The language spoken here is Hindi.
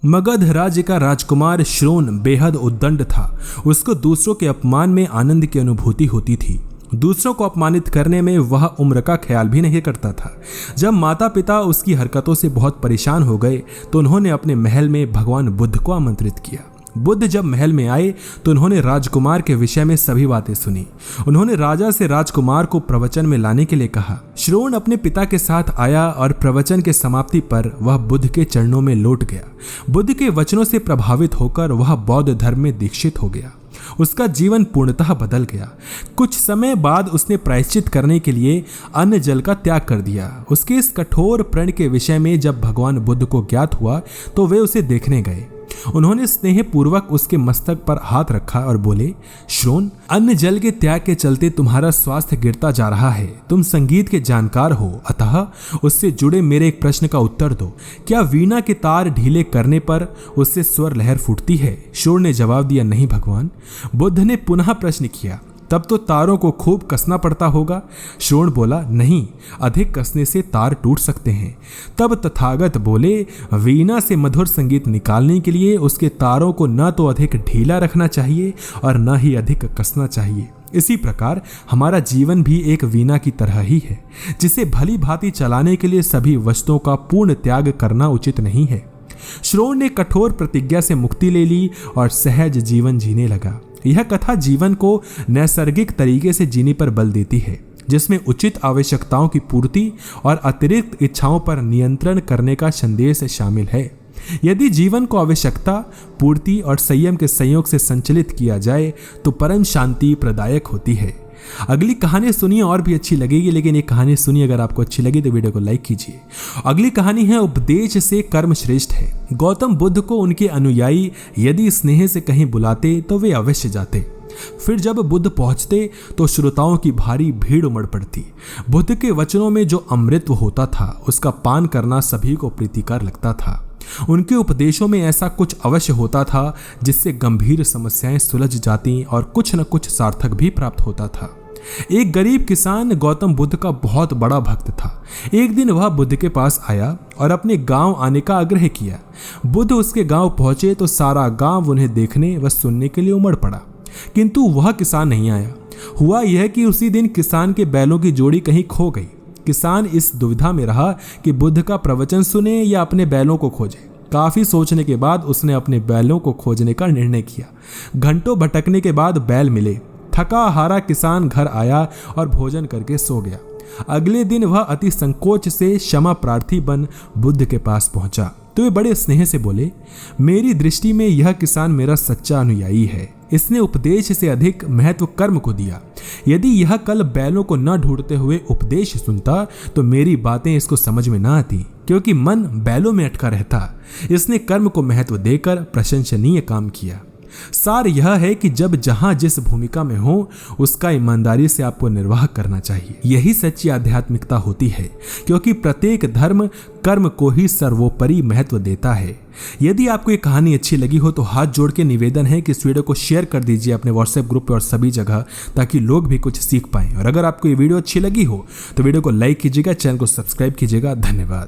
मगध राज्य का राजकुमार श्रोण बेहद उद्दंड था। उसको दूसरों के अपमान में आनंद की अनुभूति होती थी। दूसरों को अपमानित करने में वह उम्र का ख्याल भी नहीं करता था। जब माता पिता उसकी हरकतों से बहुत परेशान हो गए तो उन्होंने अपने महल में भगवान बुद्ध को आमंत्रित किया। बुद्ध जब महल में आए तो उन्होंने राजकुमार के विषय में सभी बातें सुनी। उन्होंने राजा से राजकुमार को प्रवचन में लाने के लिए कहा। श्रोण अपने पिता के साथ आया और प्रवचन के समाप्ति पर वह बुद्ध के चरणों में लौट गया। बुद्ध के वचनों से प्रभावित होकर वह बौद्ध धर्म में दीक्षित हो गया। उसका जीवन पूर्णतः बदल गया। कुछ समय बाद उसने प्रायश्चित करने के लिए अन्न जल का त्याग कर दिया। उसके इस कठोर प्रण के विषय में जब भगवान बुद्ध को ज्ञात हुआ तो वे उसे देखने गए। उन्होंने स्नेहपूर्वक उसके मस्तक पर हाथ रखा और बोले, श्रोण, अन्न जल के त्याग के चलते तुम्हारा स्वास्थ्य गिरता जा रहा है। तुम संगीत के जानकार हो, अतः उससे जुड़े मेरे एक प्रश्न का उत्तर दो। क्या वीणा के तार ढीले करने पर उससे स्वर लहर फूटती है? श्रोण ने जवाब दिया, नहीं भगवान। बुद्ध ने पुनः प्रश्न किया, तब तो तारों को खूब कसना पड़ता होगा? श्रोण बोला, नहीं, अधिक कसने से तार टूट सकते हैं। तब तथागत बोले, वीणा से मधुर संगीत निकालने के लिए उसके तारों को न तो अधिक ढीला रखना चाहिए और न ही अधिक कसना चाहिए। इसी प्रकार हमारा जीवन भी एक वीणा की तरह ही है, जिसे भली भांति चलाने के लिए सभी वस्तुओं का पूर्ण त्याग करना उचित नहीं है। श्रोण ने कठोर प्रतिज्ञा से मुक्ति ले ली और सहज जीवन जीने लगा। यह कथा जीवन को नैसर्गिक तरीके से जीने पर बल देती है, जिसमें उचित आवश्यकताओं की पूर्ति और अतिरिक्त इच्छाओं पर नियंत्रण करने का संदेश शामिल है। यदि जीवन को आवश्यकता, पूर्ति और संयम के संयोग से संचालित किया जाए तो परम शांति प्रदायक होती है। अगली कहानी सुनिए, और भी अच्छी लगेगी, लेकिन ये कहानी सुनिए। अगर आपको अच्छी लगी तो वीडियो को लाइक कीजिए। अगली कहानी है, उपदेश से कर्म श्रेष्ठ है। गौतम बुद्ध को उनके अनुयायी यदि स्नेह से कहीं बुलाते तो वे अवश्य जाते। फिर जब बुद्ध पहुंचते तो श्रोताओं की भारी भीड़ उमड़ पड़ती। बुद्ध के वचनों में जो अमृत होता था उसका पान करना सभी को प्रीतिकर लगता था। उनके उपदेशों में ऐसा कुछ अवश्य होता था जिससे गंभीर समस्याएं सुलझ जाती और कुछ न कुछ सार्थक भी प्राप्त होता था। एक गरीब किसान गौतम बुद्ध का बहुत बड़ा भक्त था। एक दिन वह बुद्ध के पास आया और अपने गांव आने का आग्रह किया। बुद्ध उसके गांव पहुंचे तो सारा गांव उन्हें देखने व सुनने के लिए उमड़ पड़ा, किंतु वह किसान नहीं आया। हुआ यह कि उसी दिन किसान के बैलों की जोड़ी कहीं खो गई। किसान इस दुविधा में रहा कि बुद्ध का प्रवचन सुने या अपने बैलों को खोजे। काफी सोचने के बाद उसने अपने बैलों को खोजने का निर्णय किया। घंटों भटकने के बाद बैल मिले। थका हारा किसान घर आया और भोजन करके सो गया। अगले दिन वह अति संकोच से क्षमा प्रार्थी बन बुद्ध के पास पहुंचा तो वे बड़े स्नेह से बोले, मेरी दृष्टि में यह किसान मेरा सच्चा अनुयायी है। इसने उपदेश से अधिक महत्व कर्म को दिया। यदि यह कल बैलों को न ढूंढते हुए उपदेश सुनता तो मेरी बातें इसको समझ में न आती, क्योंकि मन बैलों में अटका रहता। इसने कर्म को महत्व देकर प्रशंसनीय काम किया। सार यह है कि जब जहां जिस भूमिका में हो उसका ईमानदारी से आपको निर्वाह करना चाहिए। यही सच्ची आध्यात्मिकता होती है, क्योंकि प्रत्येक धर्म कर्म को ही सर्वोपरि महत्व देता है। यदि आपको ये कहानी अच्छी लगी हो तो हाथ जोड़ के निवेदन है कि इस वीडियो को शेयर कर दीजिए अपने व्हाट्सएप ग्रुप पे और सभी जगह, ताकि लोग भी कुछ सीख पाएं। और अगर आपको ये वीडियो अच्छी लगी हो तो वीडियो को लाइक कीजिएगा, चैनल को सब्सक्राइब कीजिएगा। धन्यवाद।